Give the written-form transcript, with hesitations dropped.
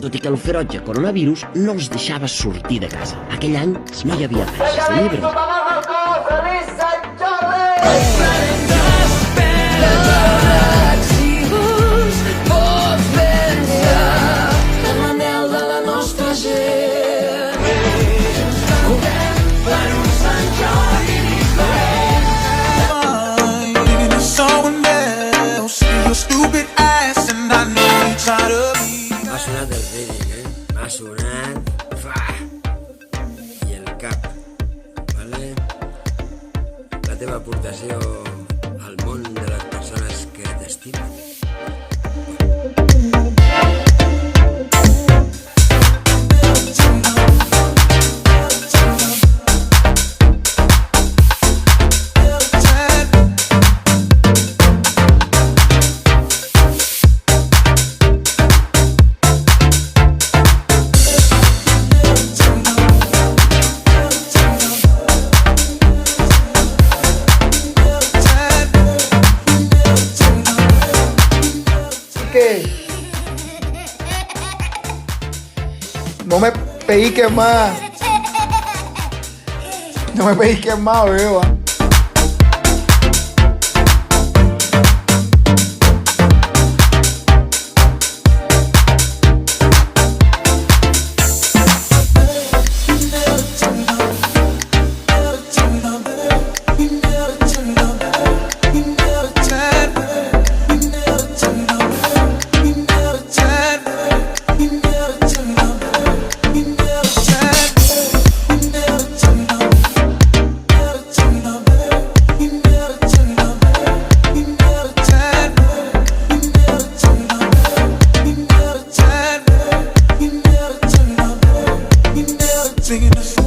tot i que el ferotge coronavirus no els deixava sortir de casa. Aquell any no hi havia caixes de llibres. M'ha sonat el feeling, m'ha sonat... I el cap, vale? La teva aportació al món de les persones que t'estimen. No me pellizques más. No me pellizques más, beba. Singing the